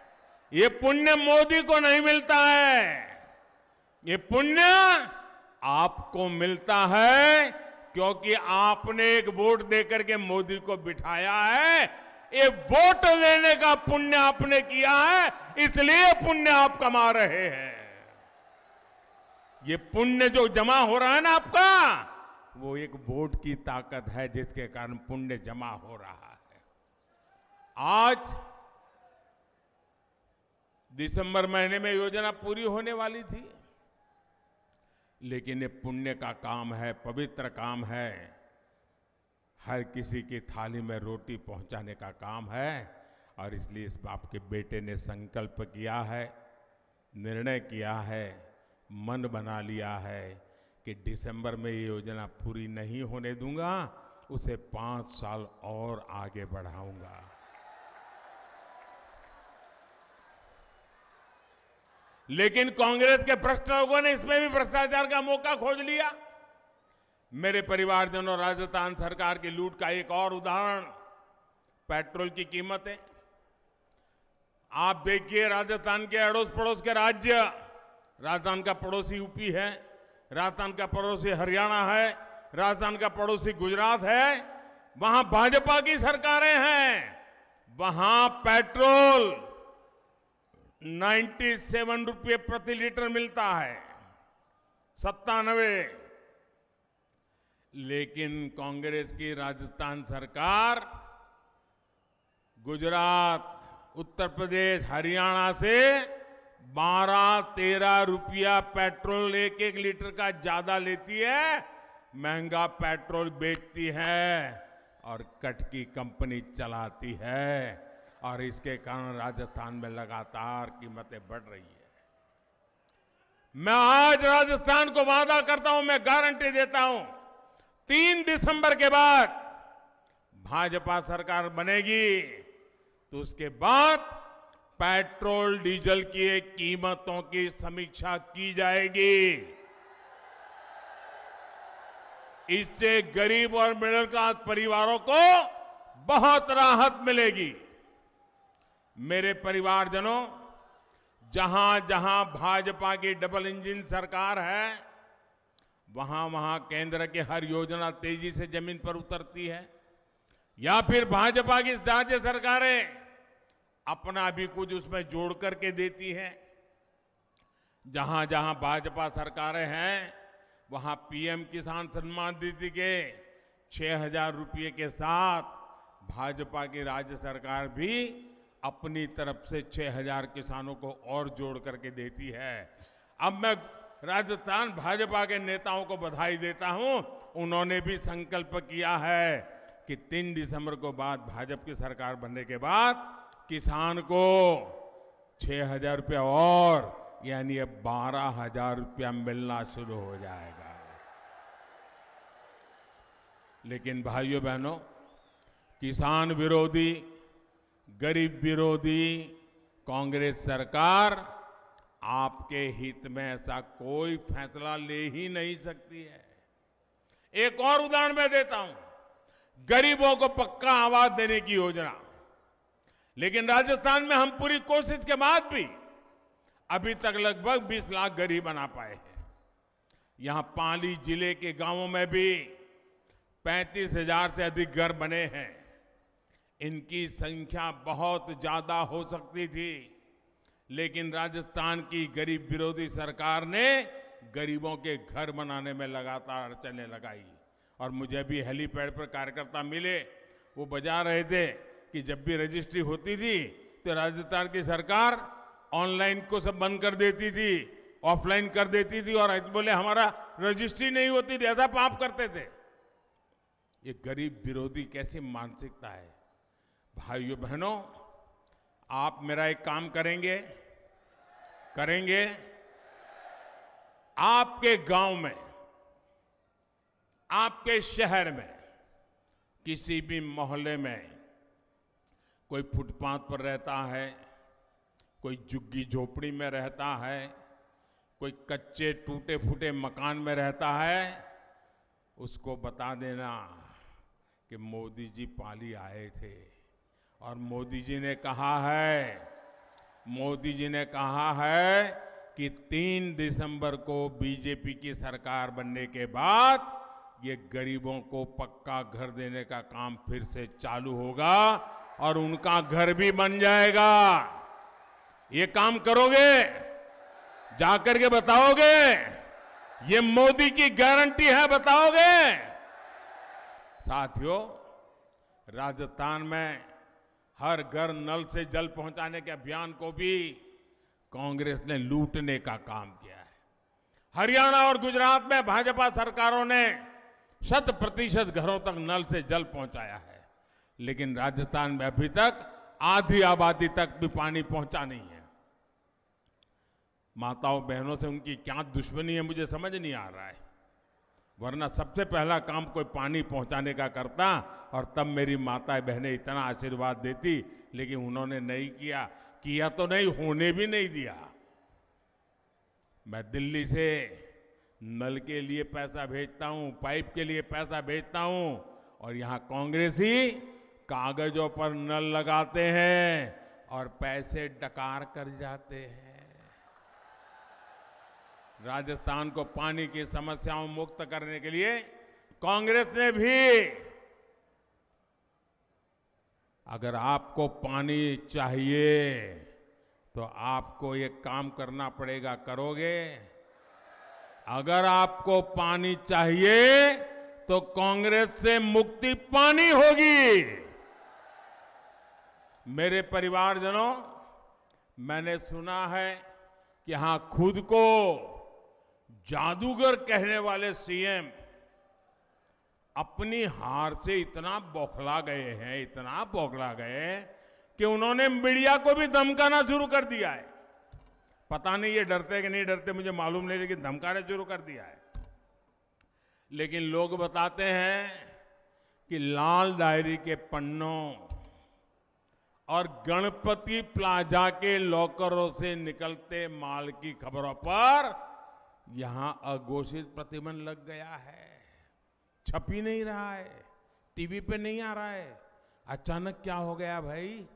ये पुण्य मोदी को नहीं मिलता है। ये पुण्य आपको मिलता है क्योंकि आपने एक वोट देकर के मोदी को बिठाया है। ये वोट लेने का पुण्य आपने किया है, इसलिए पुण्य आप कमा रहे हैं। ये पुण्य जो जमा हो रहा है ना आपका, वो एक वोट की ताकत है जिसके कारण पुण्य जमा हो रहा है। आज दिसंबर महीने में योजना पूरी होने वाली थी, लेकिन ये पुण्य का काम है, पवित्र काम है। हर किसी की थाली में रोटी पहुंचाने का काम है। और इसलिए इस बाप के बेटे ने संकल्प किया है, निर्णय किया है, मन बना लिया है कि दिसंबर में ये योजना पूरी नहीं होने दूंगा, उसे 5 साल और आगे बढ़ाऊंगा। लेकिन कांग्रेस के भ्रष्ट लोगों ने इसमें भी भ्रष्टाचार का मौका खोज लिया। मेरे परिवारजनों, राजस्थान सरकार की लूट का एक और उदाहरण पेट्रोल की कीमत है। आप देखिए, राजस्थान के अड़ोस पड़ोस के राज्य, राजस्थान का पड़ोसी यूपी है, राजस्थान का पड़ोसी हरियाणा है, राजस्थान का पड़ोसी गुजरात है, वहां भाजपा की सरकारें हैं। वहां पेट्रोल 97 रुपये प्रति लीटर मिलता है, 97। लेकिन कांग्रेस की राजस्थान सरकार गुजरात, उत्तर प्रदेश, हरियाणा से 12-13 रुपया पेट्रोल एक एक लीटर का ज्यादा लेती है, महंगा पेट्रोल बेचती है और कट की कंपनी चलाती है। और इसके कारण राजस्थान में लगातार कीमतें बढ़ रही है। मैं आज राजस्थान को वादा करता हूं, मैं गारंटी देता हूं, 3 दिसंबर के बाद भाजपा सरकार बनेगी तो उसके बाद पेट्रोल डीजल की कीमतों की समीक्षा की जाएगी। इससे गरीब और मिडिल क्लास परिवारों को बहुत राहत मिलेगी। मेरे परिवारजनों, जहां जहां भाजपा की डबल इंजन सरकार है, वहां वहां केंद्र की हर योजना तेजी से जमीन पर उतरती है, या फिर भाजपा की राज्य सरकारें अपना भी कुछ उसमें जोड़ करके देती है। जहां जहां भाजपा सरकारें हैं, वहां पीएम किसान सम्मान निधि के 6,000 रुपये के साथ भाजपा की राज्य सरकार भी अपनी तरफ से 6,000 किसानों को और जोड़ करके देती है। अब मैं राजस्थान भाजपा के नेताओं को बधाई देता हूं, उन्होंने भी संकल्प किया है कि 3 दिसंबर को बाद भाजपा की सरकार बनने के बाद किसान को 6,000 रुपया और, यानी अब 12,000 रुपया मिलना शुरू हो जाएगा। लेकिन भाइयों बहनों, किसान विरोधी, गरीब विरोधी कांग्रेस सरकार आपके हित में ऐसा कोई फैसला ले ही नहीं सकती है। एक और उदाहरण मैं देता हूं, गरीबों को पक्का आवास देने की योजना। लेकिन राजस्थान में हम पूरी कोशिश के बाद भी अभी तक लगभग 20 लाख गरीब बना पाए हैं। यहां पाली जिले के गांवों में भी 35,000 से अधिक घर बने हैं। इनकी संख्या बहुत ज्यादा हो सकती थी, लेकिन राजस्थान की गरीब विरोधी सरकार ने गरीबों के घर बनाने में लगातार अड़चनें लगाई। और मुझे भी हेलीपैड पर कार्यकर्ता मिले, वो बजा रहे थे कि जब भी रजिस्ट्री होती थी तो राजस्थान की सरकार ऑनलाइन को सब बंद कर देती थी, ऑफलाइन कर देती थी, और बोले हमारा रजिस्ट्री नहीं होती थी, ऐसा पाप करते थे। ये गरीब विरोधी कैसी मानसिकता है। भाइयों बहनों, आप मेरा एक काम करेंगे, आपके गांव में, आपके शहर में, किसी भी मोहल्ले में कोई फुटपाथ पर रहता है, कोई झुग्गी झोपड़ी में रहता है, कोई कच्चे टूटे फूटे मकान में रहता है, उसको बता देना कि मोदी जी पाली आए थे और मोदी जी ने कहा है कि 3 दिसंबर को बीजेपी की सरकार बनने के बाद ये गरीबों को पक्का घर देने का काम फिर से चालू होगा और उनका घर भी बन जाएगा। ये काम करोगे? जाकर के बताओगे? ये मोदी की गारंटी है, बताओगे? साथियों, राजस्थान में हर घर नल से जल पहुंचाने के अभियान को भी कांग्रेस ने लूटने का काम किया है। हरियाणा और गुजरात में भाजपा सरकारों ने 100% घरों तक नल से जल पहुंचाया है, लेकिन राजस्थान में अभी तक आधी आबादी तक भी पानी पहुंचा नहीं है। माताओं बहनों से उनकी क्या दुश्मनी है मुझे समझ नहीं आ रहा है, वरना सबसे पहला काम कोई पानी पहुंचाने का करता और तब मेरी माताएं बहनें इतना आशीर्वाद देती, लेकिन उन्होंने नहीं किया तो नहीं, होने भी नहीं दिया। मैं दिल्ली से नल के लिए पैसा भेजता हूं, पाइप के लिए पैसा भेजता हूं, और यहां कांग्रेसी कागजों पर नल लगाते हैं और पैसे डकार कर जाते हैं। राजस्थान को पानी की समस्याओं मुक्त करने के लिए कांग्रेस ने भी, अगर आपको पानी चाहिए तो आपको ये काम करना पड़ेगा, करोगे? अगर आपको पानी चाहिए तो कांग्रेस से मुक्ति पानी होगी। मेरे परिवारजनों, मैंने सुना है कि यहां खुद को जादूगर कहने वाले सीएम अपनी हार से इतना बौखला गए कि उन्होंने मीडिया को भी धमकाना शुरू कर दिया है। पता नहीं ये डरते कि नहीं डरते, मुझे मालूम नहीं, लेकिन धमकाना शुरू कर दिया है। लेकिन लोग बताते हैं कि लाल डायरी के पन्नों और गणपति प्लाजा के लॉकरों से निकलते माल की खबरों पर यहां अघोषित प्रतिबंध लग गया है। छप ही नहीं रहा है, टीवी पे नहीं आ रहा है। अचानक क्या हो गया भाई?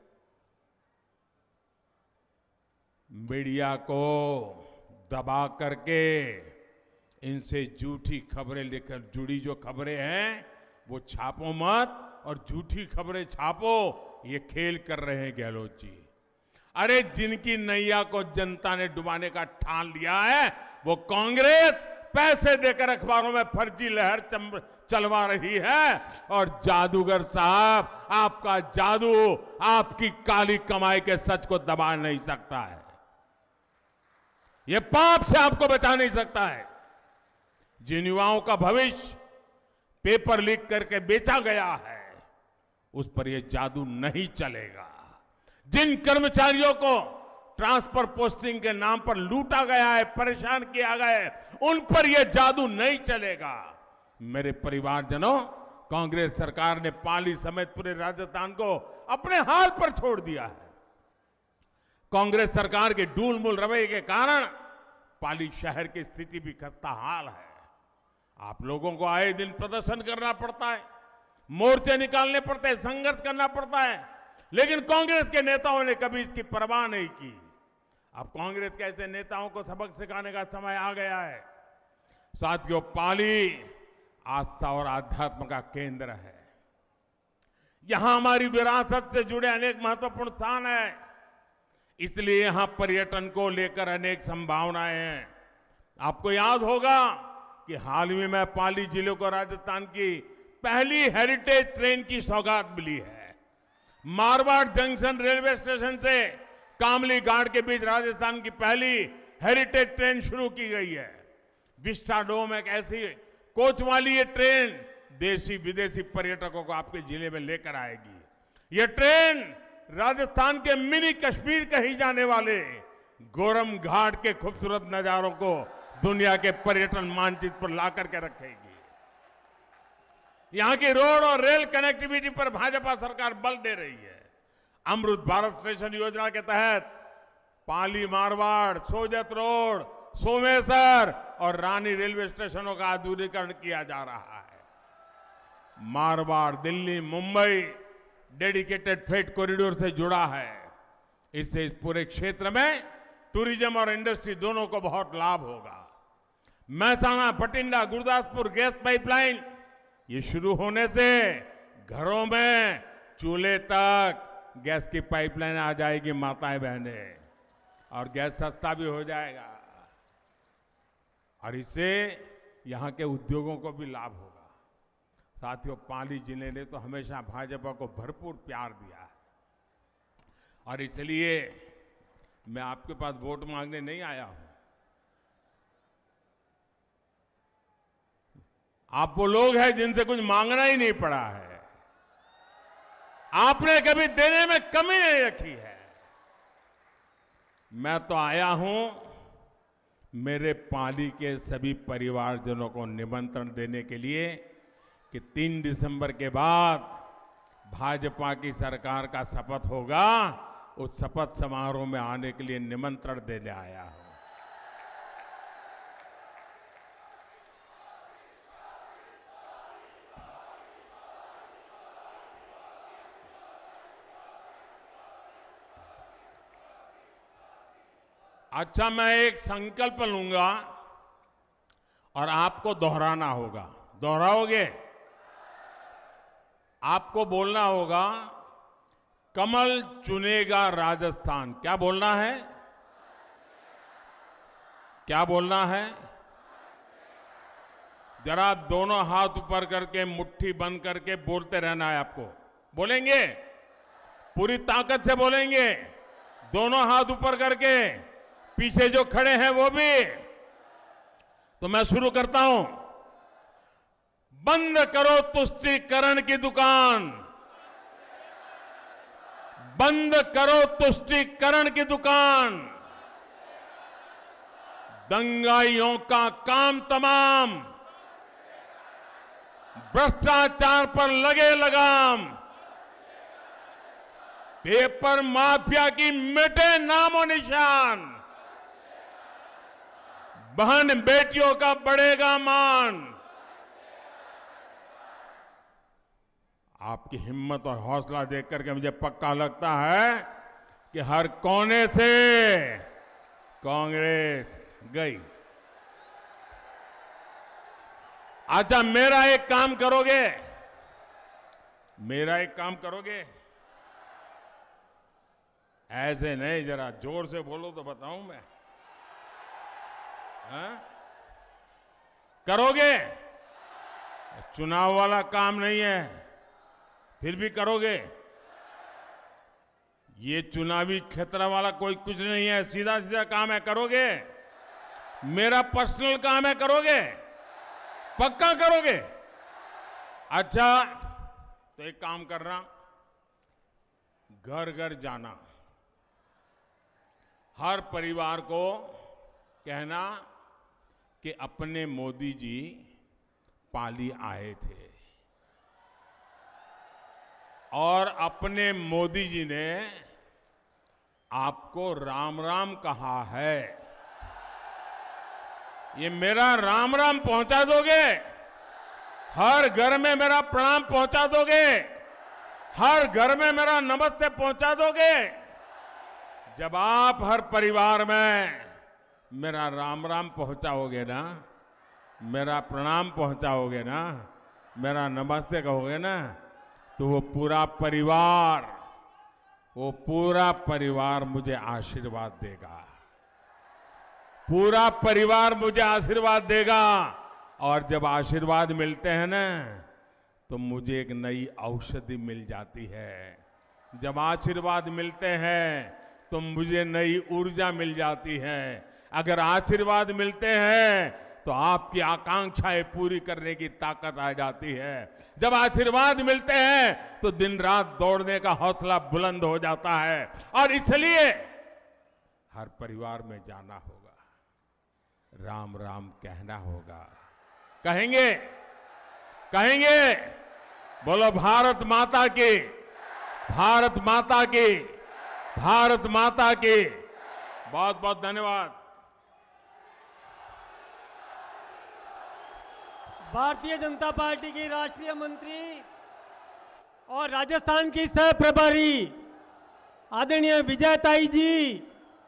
मीडिया को दबा करके इनसे झूठी खबरें लेकर जुड़ी जो खबरें हैं वो छापो मत, और झूठी खबरें छापो, ये खेल कर रहे हैं गहलोत जी। अरे जिनकी नैया को जनता ने डुबाने का ठान लिया है वो कांग्रेस पैसे देकर अखबारों में फर्जी लहर चलवा रही है, और जादूगर साहब आपका जादू आपकी काली कमाई के सच को दबा नहीं सकता है। ये पाप से आपको बचा नहीं सकता है। जिन युवाओं का भविष्य पेपर लीक करके बेचा गया है उस पर यह जादू नहीं चलेगा। जिन कर्मचारियों को ट्रांसफर पोस्टिंग के नाम पर लूटा गया है, परेशान किया गया है, उन पर यह जादू नहीं चलेगा। मेरे परिवारजनों, कांग्रेस सरकार ने पाली समेत पूरे राजस्थान को अपने हाल पर छोड़ दिया है। कांग्रेस सरकार के डूलमुल रवैये के कारण पाली शहर की स्थिति भी खस्ता हाल है। आप लोगों को आए दिन प्रदर्शन करना पड़ता है, मोर्चे निकालने पड़ते हैं, संघर्ष करना पड़ता है, लेकिन कांग्रेस के नेताओं ने कभी इसकी परवाह नहीं की। अब कांग्रेस के ऐसे नेताओं को सबक सिखाने का समय आ गया है। साथियों, पाली आस्था और आध्यात्म का केंद्र है। यहां हमारी विरासत से जुड़े अनेक महत्वपूर्ण स्थान हैं, इसलिए यहां पर्यटन को लेकर अनेक संभावनाएं हैं। आपको याद होगा कि हाल ही में पाली जिले को राजस्थान की पहली हेरिटेज ट्रेन की सौगात मिली है। मारवाड़ जंक्शन रेलवे स्टेशन से कामली घाट के बीच राजस्थान की पहली हेरिटेज ट्रेन शुरू की गई है। विस्टाडोम एक ऐसी कोच वाली ये ट्रेन देशी विदेशी पर्यटकों को आपके जिले में लेकर आएगी। ये ट्रेन राजस्थान के मिनी कश्मीर कही जाने वाले गोरम घाट के खूबसूरत नजारों को दुनिया के पर्यटन मानचित्र पर ला करके रखेगी। यहां की रोड और रेल कनेक्टिविटी पर भाजपा सरकार बल दे रही है। अमृत भारत स्टेशन योजना के तहत पाली मारवाड़, सोजत रोड, सोमेश्वर और रानी रेलवे स्टेशनों का आधुनिकीकरण किया जा रहा है। Marwar Delhi Mumbai dedicated freight corridor से जुड़ा है। इससे इस पूरे क्षेत्र में टूरिज्म और इंडस्ट्री दोनों को बहुत लाभ होगा। महसाना बठिंडा गुरदासपुर गैस पाइपलाइन ये शुरू होने से घरों में चूल्हे तक गैस की पाइपलाइन आ जाएगी माताएं बहनें, और गैस सस्ता भी हो जाएगा, और इससे यहां के उद्योगों को भी लाभ होगा। साथियों, पाली जिले ने तो हमेशा भाजपा को भरपूर प्यार दिया है, और इसलिए मैं आपके पास वोट मांगने नहीं आया हूं। आप वो लोग हैं जिनसे कुछ मांगना ही नहीं पड़ा है। आपने कभी देने में कमी नहीं रखी है। मैं तो आया हूं मेरे पाली के सभी परिवारजनों को निमंत्रण देने के लिए कि 3 दिसंबर के बाद भाजपा की सरकार का शपथ होगा, उस शपथ समारोह में आने के लिए निमंत्रण देने आया हूं। अच्छा, मैं एक संकल्प लूंगा और आपको दोहराना होगा। दोहराओगे? आपको बोलना होगा, कमल चुनेगा राजस्थान। क्या बोलना है? क्या बोलना है? जरा दोनों हाथ ऊपर करके मुट्ठी बंद करके बोलते रहना है आपको। बोलेंगे? पूरी ताकत से बोलेंगे, दोनों हाथ ऊपर करके, पीछे जो खड़े हैं वो भी। तो मैं शुरू करता हूं। बंद करो तुष्टीकरण की दुकान, बंद करो तुष्टीकरण की दुकान, दंगाइयों का काम तमाम, भ्रष्टाचार पर लगे लगाम, पेपर माफिया की मिटे नामो निशान, बहन बेटियों का बढ़ेगा मान। आपकी हिम्मत और हौसला देख करके मुझे पक्का लगता है कि हर कोने से कांग्रेस गई। अच्छा, मेरा एक काम करोगे, मेरा एक काम करोगे? ऐसे नहीं, जरा जोर से बोलो तो बताऊं मैं। हाँ? करोगे? चुनाव वाला काम नहीं है, फिर भी करोगे? ये चुनावी क्षेत्र वाला कोई कुछ नहीं है, सीधा सीधा काम है, करोगे? मेरा पर्सनल काम है, करोगे? पक्का करोगे? अच्छा, तो एक काम करना, घर घर जाना, हर परिवार को कहना कि अपने मोदी जी पाली आए थे और अपने मोदी जी ने आपको राम राम कहा है। ये मेरा राम राम पहुंचा दोगे? हर घर में मेरा प्रणाम पहुंचा दोगे? हर घर में मेरा नमस्ते पहुंचा दोगे? जब आप हर परिवार में मेरा राम राम पहुंचाओगे ना, मेरा प्रणाम पहुंचाओगे ना, मेरा नमस्ते कहोगे ना, तो वो पूरा परिवार मुझे आशीर्वाद देगा, पूरा परिवार मुझे आशीर्वाद देगा। और जब आशीर्वाद मिलते हैं ना, तो मुझे एक नई औषधि मिल जाती है। जब आशीर्वाद मिलते हैं तो मुझे नई ऊर्जा मिल जाती है। अगर आशीर्वाद मिलते हैं तो आपकी आकांक्षाएं पूरी करने की ताकत आ जाती है। जब आशीर्वाद मिलते हैं तो दिन रात दौड़ने का हौसला बुलंद हो जाता है। और इसलिए हर परिवार में जाना होगा, राम राम कहना होगा। कहेंगे? कहेंगे? बोलो भारत माता की, भारत माता की, भारत माता की। बहुत बहुत धन्यवाद। भारतीय जनता पार्टी की राष्ट्रीय मंत्री और राजस्थान की सह प्रभारी आदरणीय विजयताई जी,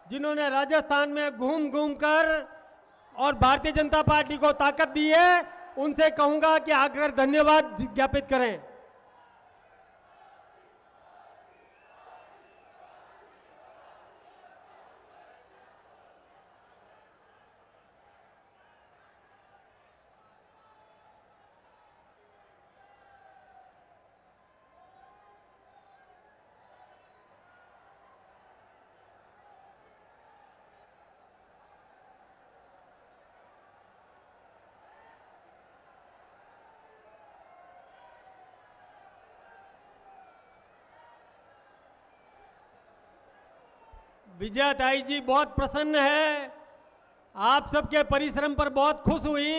जिन्होंने राजस्थान में घूम घूम कर और भारतीय जनता पार्टी को ताकत दी है, उनसे कहूंगा कि आकर धन्यवाद ज्ञापित करें। विजयताई जी बहुत प्रसन्न है, आप सबके परिश्रम पर बहुत खुश हुई।